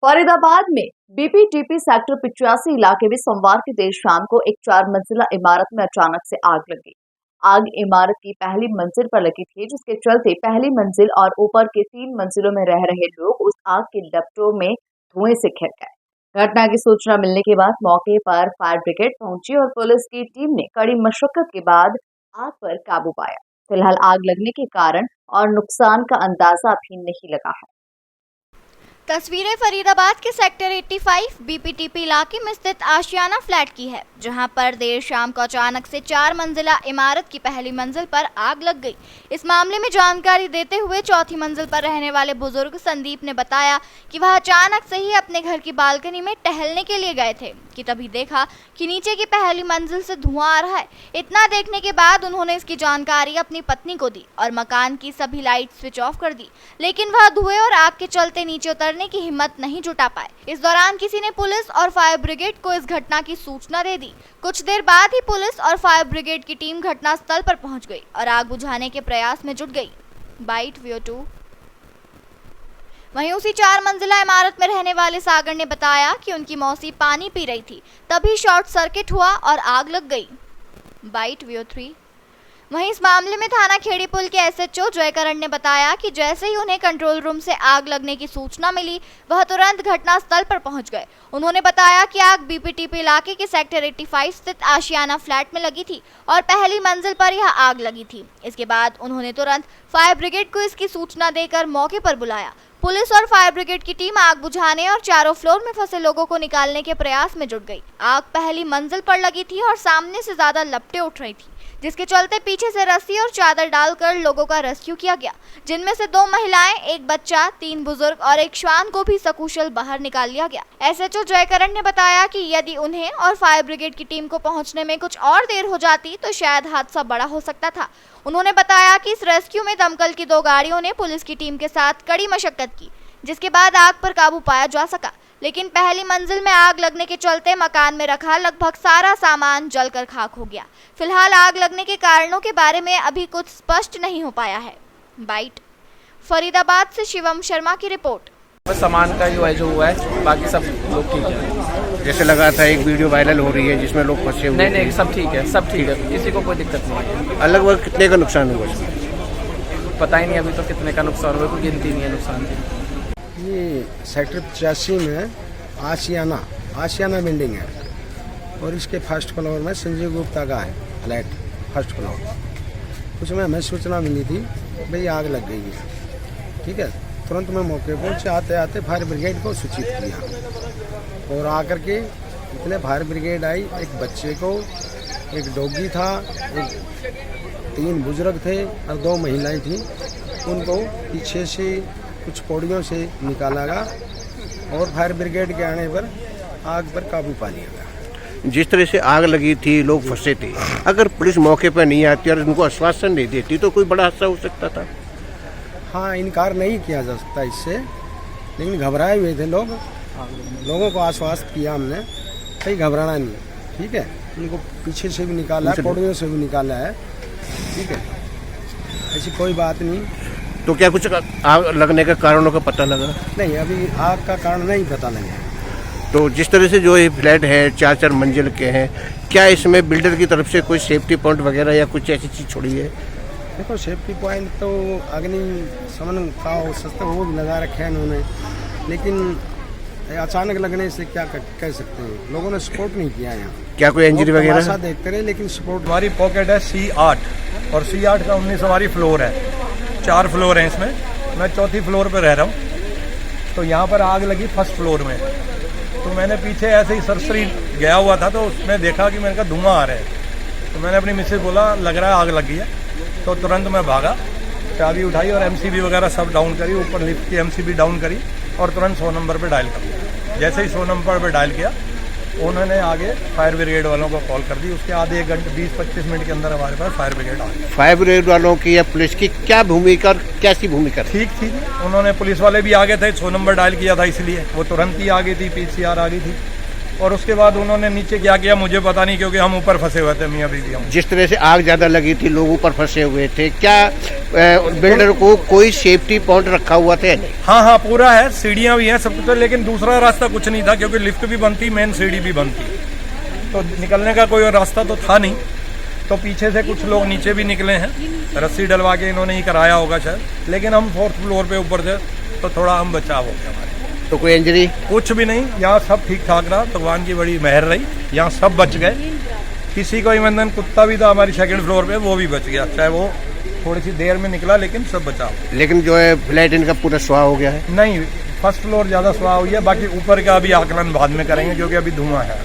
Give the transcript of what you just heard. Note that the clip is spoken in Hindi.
फरीदाबाद में बीपीटीपी सेक्टर 85 इलाके में सोमवार की देर शाम को एक 4 मंजिला इमारत में अचानक से आग लगी। आग इमारत की पहली मंजिल पर लगी थी, जिसके चलते पहली मंजिल और ऊपर के 3 मंजिलों में रह रहे लोग उस आग की लपटों में धुएं से घिर गए। घटना की सूचना मिलने के बाद मौके पर फायर ब्रिगेड पहुंची और पुलिस की टीम ने कड़ी मशक्कत के बाद आग पर काबू पाया। फिलहाल आग लगने के कारण और नुकसान का अंदाजा अभी नहीं लगा है। तस्वीरें फरीदाबाद के सेक्टर 85 बीपीटीपी इलाके में स्थित आशियाना फ्लैट की है, जहां पर देर शाम को अचानक से 4 मंजिला इमारत की पहली मंजिल पर आग लग गई। इस मामले में जानकारी देते हुए चौथी मंजिल पर रहने वाले बुजुर्ग संदीप ने बताया कि वह अचानक से ही अपने घर की बालकनी में टहलने के लिए गए थे कि तभी देखा कि नीचे की पहली मंजिल से धुआं आ रहा है। इतना देखने के बाद उन्होंने इसकी जानकारी अपनी पत्नी को दी और मकान की सभी लाइट स्विच ऑफ कर दी, लेकिन वह धुएं और आग के चलते नीचे उतरने की हिम्मत नहीं जुटा पाए। इस दौरान किसी ने पुलिस और फायर ब्रिगेड को इस घटना की सूचना दे दी। कुछ देर बाद ही पुलिस और फायर ब्रिगेड की टीम घटनास्थल पर पहुंच गई और आग बुझाने के प्रयास में जुट गई। Bite VO2। वहीं उसी 4 मंजिला इमारत में रहने वाले सागर ने बताया कि उनकी मौसी पानी पी रही थी, तभी शॉर्ट सर्किट हुआ और आग लग गई। Bite VO3। वहीं इस मामले में थाना खेड़ी पुल के SHO जयकरण ने बताया कि जैसे ही उन्हें कंट्रोल रूम से आग लगने की सूचना मिली, वह तुरंत घटनास्थल पर पहुंच गए। उन्होंने बताया कि आग बीपीटीपी इलाके के सेक्टर 85 स्थित आशियाना फ्लैट में लगी थी और पहली मंजिल पर यह आग लगी थी। इसके बाद उन्होंने तुरंत फायर ब्रिगेड को इसकी सूचना देकर मौके पर बुलाया। पुलिस और फायर ब्रिगेड की टीम आग बुझाने और चारों फ्लोर में फंसे लोगों को निकालने के प्रयास में जुट गई। आग पहली मंजिल पर लगी थी और सामने से ज्यादा लपटें उठ रही थी, जिसके चलते पीछे से रस्सी और चादर डालकर लोगों का रेस्क्यू किया गया, जिनमें से 2 महिलाएं, 1 बच्चा, 3 बुजुर्ग और 1 श्वान को भी सकुशल बाहर निकाल लिया गया। SHO जयकरण ने बताया कि यदि उन्हें और फायर ब्रिगेड की टीम को पहुंचने में कुछ और देर हो जाती तो शायद हादसा बड़ा हो सकता था। उन्होंने बताया कि इस रेस्क्यू में दमकल की 2 गाड़ियों ने पुलिस की टीम के साथ कड़ी मशक्कत की, जिसके बाद आग पर काबू पाया जा सका, लेकिन पहली मंजिल में आग लगने के चलते मकान में रखा लगभग सारा सामान जलकर खाक हो गया। फिलहाल आग लगने के कारणों के बारे में अभी कुछ स्पष्ट नहीं हो पाया है। बाइट फरीदाबाद से शिवम शर्मा की रिपोर्ट। सामान का जो हुआ है, बाकी सब लोग ठीक है। जैसे लगा था एक वीडियो वायरल हो रही है जिसमें लोग फंसे हुए। नहीं, सब ठीक है, सब ठीक है, किसी को कोई दिक्कत नहीं है। अलग वक्त कितने का नुकसान हुआ? पता ही नहीं अभी तो कितने का नुकसान हुआ, कोई गिनती नहीं है नुकसान की। ये सेक्टर 85 में आशियाना बिल्डिंग है और इसके फर्स्ट फ्लोर में संजीव गुप्ता का है फ्लैट, फर्स्ट फ्लोर। उसमें हमें सूचना मिली थी भाई आग लग गई है। ठीक है, तुरंत मैं मौके पहुंचे, आते आते फायर ब्रिगेड को सूचित किया और आकर के इतने फायर ब्रिगेड आई। एक बच्चे को, एक डॉगी था, 3 बुजुर्ग थे और 2 महिलाएं थीं। उनको पीछे से कुछ पौड़ियों से निकाला गया और फायर ब्रिगेड के आने पर आग पर काबू पा लिया गया। जिस तरह से आग लगी थी, लोग फंसे थे, अगर पुलिस मौके पर नहीं आती और उनको आश्वासन नहीं देती तो कोई बड़ा हादसा हो सकता था। हाँ, इनकार नहीं किया जा सकता इससे, लेकिन घबराए हुए थे लोग। लोगों को आश्वस्त किया हमने, कहीं घबराना नहीं। ठीक है, उनको पीछे से भी निकाला है, पौड़ियों से भी निकाला है। ठीक है, ऐसी कोई बात नहीं। तो क्या कुछ आग लगने के कारणों का पता लगा? नहीं, अभी आग का कारण नहीं पता लगा। तो जिस तरह से जो ये फ्लैट है 4 मंजिल के हैं, क्या इसमें बिल्डर की तरफ से कोई सेफ्टी पॉइंट वगैरह या कुछ ऐसी चीज़ छोड़ी है? देखो, सेफ्टी पॉइंट तो अग्नि शमन का सस्ता वो भी लगा रखे हैं उन्होंने, लेकिन अचानक लगने से क्या कह सकते हैं। लोगों ने सपोर्ट नहीं किया यहाँ। क्या कोई इंजरी वगैरह? ऐसा देखते रहे, लेकिन सपोर्ट। हमारी पॉकेट है C8 और C8 का 19 हमारी फ्लोर है। 4 फ्लोर हैं इसमें, मैं 4थी फ्लोर पर रह रहा हूँ। तो यहाँ पर आग लगी फर्स्ट फ्लोर में, तो मैंने पीछे ऐसे ही सरसरी गया हुआ था, तो उसमें देखा कि मेरे का धुआं आ रहा है। तो मैंने अपनी मिसेज बोला लग रहा है आग लगी है, तो तुरंत मैं भागा, चाबी उठाई और MCB वगैरह सब डाउन करी, ऊपर लिफ्ट की MCB डाउन करी और तुरंत 100 नंबर पर डायल कर दिया। जैसे ही 100 नंबर पर डायल किया, उन्होंने आगे फायर ब्रिगेड वालों को कॉल कर दी। उसके आधे 1 घंटे 20-25 मिनट के अंदर हमारे पास फायर ब्रिगेड आ गई। फायर ब्रिगेड वालों की या पुलिस की क्या भूमिका, कैसी भूमिका? ठीक थी, उन्होंने, पुलिस वाले भी आ गए थे, 100 नंबर डायल किया था, इसलिए वो तुरंत ही आ गई थी, PCR आ गई थी। और उसके बाद उन्होंने नीचे क्या किया मुझे पता नहीं, क्योंकि हम ऊपर फंसे हुए थे मियाँ बीवी हम। जिस तरह से आग ज्यादा लगी थी, लोग ऊपर फंसे हुए थे, क्या बिल्डर को कोई सेफ्टी पॉइंट रखा हुआ था? हाँ हाँ पूरा है, सीढ़ियाँ भी हैं सब कुछ है, लेकिन दूसरा रास्ता कुछ नहीं था, क्योंकि लिफ्ट भी बंद थी, मेन सीढ़ी भी बंद थी, तो निकलने का कोई रास्ता तो था नहीं। तो पीछे से कुछ लोग नीचे भी निकले हैं, रस्सी डलवा के इन्होंने ही कराया होगा शायद, लेकिन हम 4th फ्लोर पे ऊपर थे तो थोड़ा हम बचाव हो गया हमारे। तो कोई इंजरी? कुछ भी नहीं, यहाँ सब ठीक ठाक रहा, भगवान की बड़ी मेहर रही, यहाँ सब बच गए। किसी को इवन कुत्ता भी था हमारी 2nd फ्लोर पे, वो भी बच गया, चाहे वो थोड़ी सी देर में निकला, लेकिन सब बचाव। लेकिन जो है फ्लैट इनका पूरा स्वाह हो गया है? नहीं, 1st फ्लोर ज़्यादा स्वाह हुई है, बाकी ऊपर का अभी आकलन बाद में करेंगे, क्योंकि अभी धुआं है।